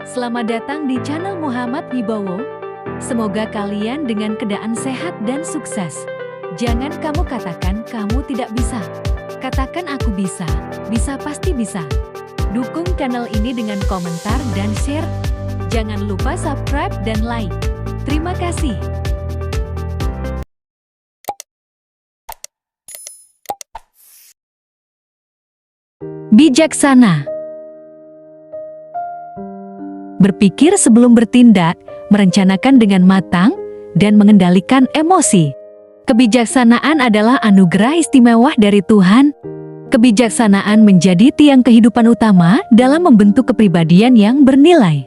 Selamat datang di channel Muhammad Wibowo. Semoga kalian dengan keadaan sehat dan sukses. Jangan kamu katakan kamu tidak bisa. Katakan aku bisa. Bisa pasti bisa. Dukung channel ini dengan komentar dan share. Jangan lupa subscribe dan like. Terima kasih. Bijaksana. Berpikir sebelum bertindak, merencanakan dengan matang, dan mengendalikan emosi. Kebijaksanaan adalah anugerah istimewa dari Tuhan. Kebijaksanaan menjadi tiang kehidupan utama dalam membentuk kepribadian yang bernilai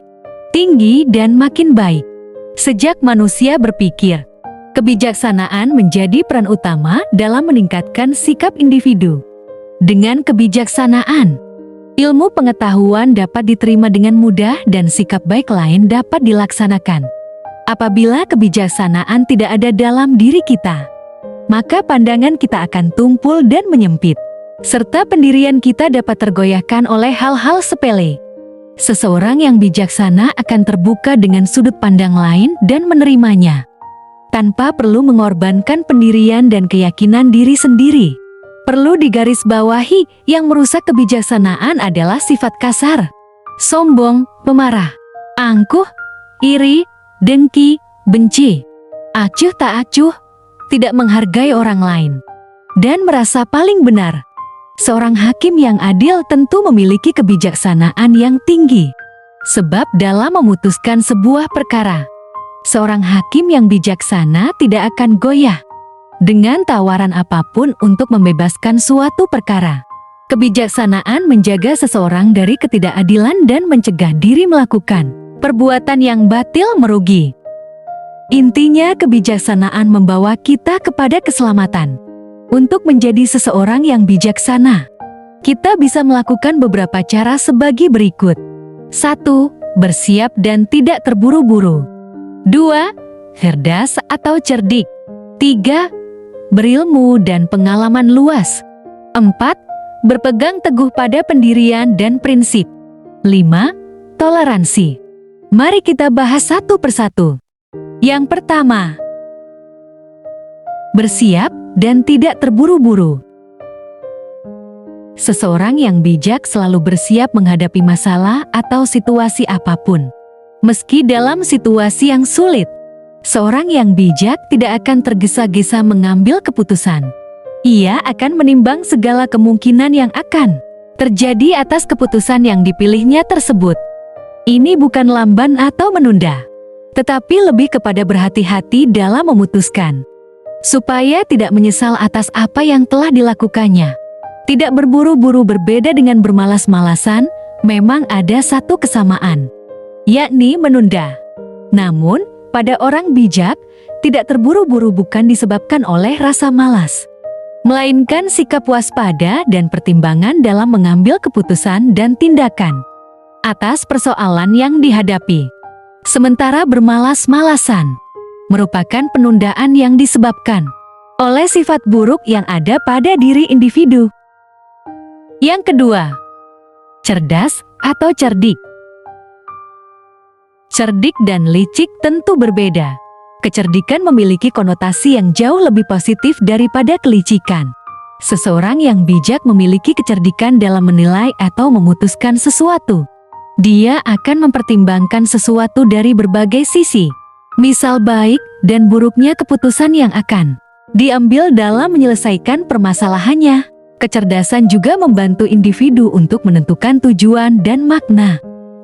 tinggi dan makin baik. Sejak manusia berpikir, kebijaksanaan menjadi peran utama dalam meningkatkan sikap individu. Dengan kebijaksanaan, ilmu pengetahuan dapat diterima dengan mudah dan sikap baik lain dapat dilaksanakan. Apabila kebijaksanaan tidak ada dalam diri kita, maka pandangan kita akan tumpul dan menyempit, serta pendirian kita dapat tergoyahkan oleh hal-hal sepele. Seseorang yang bijaksana akan terbuka dengan sudut pandang lain dan menerimanya, tanpa perlu mengorbankan pendirian dan keyakinan diri sendiri. Perlu digarisbawahi, yang merusak kebijaksanaan adalah sifat kasar, sombong, pemarah, angkuh, iri, dengki, benci, acuh tak acuh, tidak menghargai orang lain, dan merasa paling benar. Seorang hakim yang adil tentu memiliki kebijaksanaan yang tinggi, sebab dalam memutuskan sebuah perkara, seorang hakim yang bijaksana tidak akan goyah dengan tawaran apapun untuk membebaskan suatu perkara. Kebijaksanaan menjaga seseorang dari ketidakadilan dan mencegah diri melakukan perbuatan yang batil merugi. Intinya, kebijaksanaan membawa kita kepada keselamatan. Untuk menjadi seseorang yang bijaksana, kita bisa melakukan beberapa cara sebagai berikut. 1. Bersiap dan tidak terburu-buru. 2. Cerdas atau cerdik. 3. Berilmu dan pengalaman luas. 4. Berpegang teguh pada pendirian dan prinsip. 5. Toleransi. Mari kita bahas satu persatu. Yang pertama, bersiap dan tidak terburu-buru. Seseorang yang bijak selalu bersiap menghadapi masalah atau situasi apapun, meski dalam situasi yang sulit. Seorang yang bijak tidak akan tergesa-gesa mengambil keputusan. Ia akan menimbang segala kemungkinan yang akan terjadi atas keputusan yang dipilihnya tersebut. Ini bukan lamban atau menunda, tetapi lebih kepada berhati-hati dalam memutuskan, supaya tidak menyesal atas apa yang telah dilakukannya. Tidak berburu-buru berbeda dengan bermalas-malasan, memang ada satu kesamaan, yakni menunda. Namun, pada orang bijak, tidak terburu-buru bukan disebabkan oleh rasa malas, melainkan sikap waspada dan pertimbangan dalam mengambil keputusan dan tindakan atas persoalan yang dihadapi. Sementara bermalas-malasan merupakan penundaan yang disebabkan oleh sifat buruk yang ada pada diri individu. Yang kedua, cerdas atau cerdik. Cerdik dan licik tentu berbeda. Kecerdikan memiliki konotasi yang jauh lebih positif daripada kelicikan. Seseorang yang bijak memiliki kecerdikan dalam menilai atau memutuskan sesuatu. Dia akan mempertimbangkan sesuatu dari berbagai sisi, misal baik dan buruknya keputusan yang akan diambil dalam menyelesaikan permasalahannya. Kecerdasan juga membantu individu untuk menentukan tujuan dan makna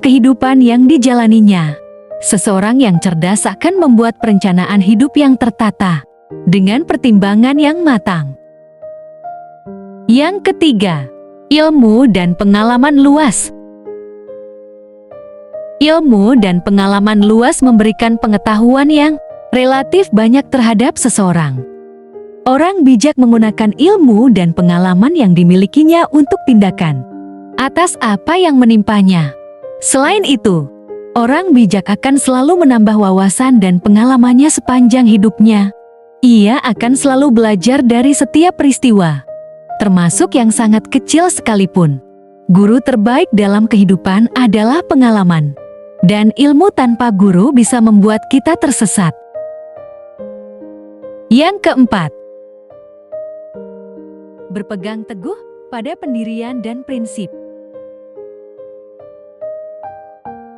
kehidupan yang dijalaninya. Seseorang yang cerdas akan membuat perencanaan hidup yang tertata dengan pertimbangan yang matang. Yang ketiga, ilmu dan pengalaman luas. Ilmu dan pengalaman luas memberikan pengetahuan yang relatif banyak terhadap seseorang. Orang bijak menggunakan ilmu dan pengalaman yang dimilikinya untuk tindakan atas apa yang menimpanya. Selain itu, orang bijak akan selalu menambah wawasan dan pengalamannya sepanjang hidupnya. Ia akan selalu belajar dari setiap peristiwa, termasuk yang sangat kecil sekalipun. Guru terbaik dalam kehidupan adalah pengalaman. Dan ilmu tanpa guru bisa membuat kita tersesat. Yang keempat, berpegang teguh pada pendirian dan prinsip.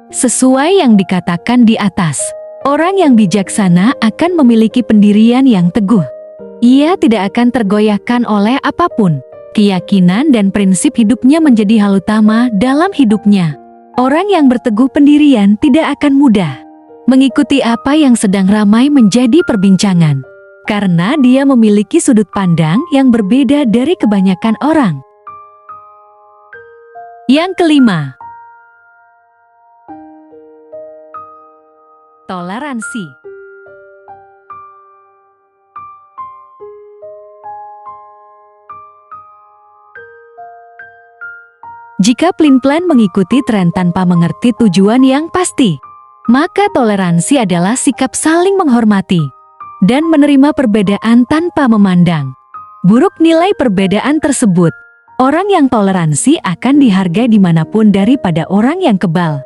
Sesuai yang dikatakan di atas, orang yang bijaksana akan memiliki pendirian yang teguh. Ia tidak akan tergoyahkan oleh apapun. Keyakinan dan prinsip hidupnya menjadi hal utama dalam hidupnya. Orang yang berteguh pendirian tidak akan mudah mengikuti apa yang sedang ramai menjadi perbincangan, karena dia memiliki sudut pandang yang berbeda dari kebanyakan orang. Yang kelima, toleransi. Jika pelin-pelan mengikuti tren tanpa mengerti tujuan yang pasti, maka toleransi adalah sikap saling menghormati dan menerima perbedaan tanpa memandang buruk nilai perbedaan tersebut. Orang yang toleransi akan dihargai dimanapun daripada orang yang kebal.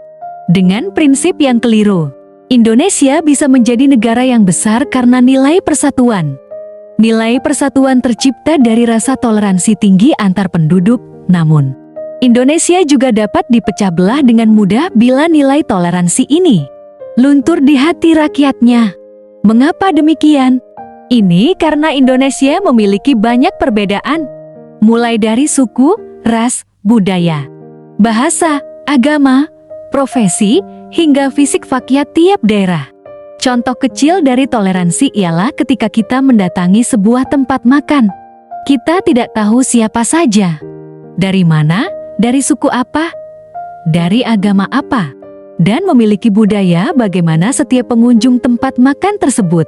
Dengan prinsip yang keliru, Indonesia bisa menjadi negara yang besar karena nilai persatuan. Nilai persatuan tercipta dari rasa toleransi tinggi antar penduduk, namun Indonesia juga dapat dipecah belah dengan mudah bila nilai toleransi ini luntur di hati rakyatnya. Mengapa demikian? Ini karena Indonesia memiliki banyak perbedaan, mulai dari suku, ras, budaya, bahasa, agama, profesi, hingga fisik fakiat tiap daerah. Contoh kecil dari toleransi ialah ketika kita mendatangi sebuah tempat makan. Kita tidak tahu siapa saja, dari mana, dari suku apa, dari agama apa, dan memiliki budaya bagaimana setiap pengunjung tempat makan tersebut.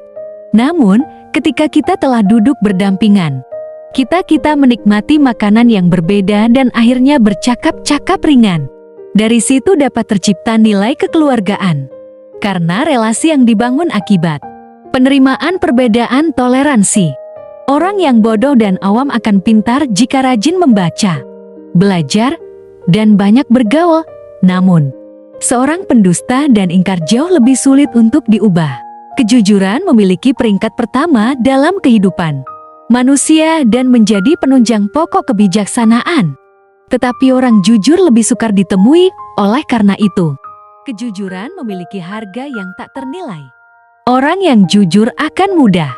Namun, ketika kita telah duduk berdampingan, kita menikmati makanan yang berbeda dan akhirnya bercakap-cakap ringan. Dari situ dapat tercipta nilai kekeluargaan, karena relasi yang dibangun akibat penerimaan perbedaan toleransi. Orang yang bodoh dan awam akan pintar jika rajin membaca, belajar, dan banyak bergaul. Namun, seorang pendusta dan ingkar jauh lebih sulit untuk diubah. Kejujuran memiliki peringkat pertama dalam kehidupan manusia dan menjadi penunjang pokok kebijaksanaan. Tetapi orang jujur lebih sukar ditemui, oleh karena itu, kejujuran memiliki harga yang tak ternilai. Orang yang jujur akan mudah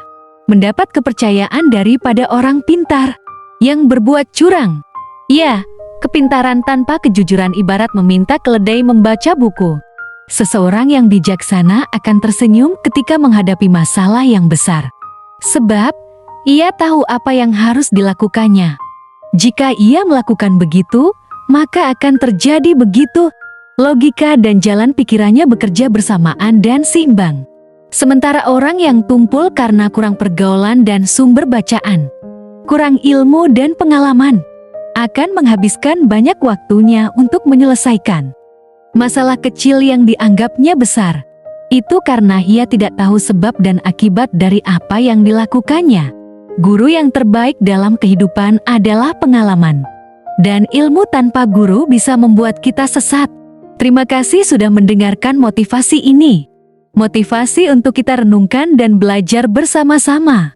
mendapat kepercayaan daripada orang pintar yang berbuat curang. Ya, kepintaran tanpa kejujuran ibarat meminta keledai membaca buku. Seseorang yang bijaksana akan tersenyum ketika menghadapi masalah yang besar, sebab ia tahu apa yang harus dilakukannya. Jika ia melakukan begitu, maka akan terjadi begitu. Logika dan jalan pikirannya bekerja bersamaan dan seimbang. Sementara orang yang tumpul karena kurang pergaulan dan sumber bacaan, kurang ilmu dan pengalaman, akan menghabiskan banyak waktunya untuk menyelesaikan masalah kecil yang dianggapnya besar. Itu karena ia tidak tahu sebab dan akibat dari apa yang dilakukannya. Guru yang terbaik dalam kehidupan adalah pengalaman. Dan ilmu tanpa guru bisa membuat kita sesat. Terima kasih sudah mendengarkan motivasi ini. Motivasi untuk kita renungkan dan belajar bersama-sama.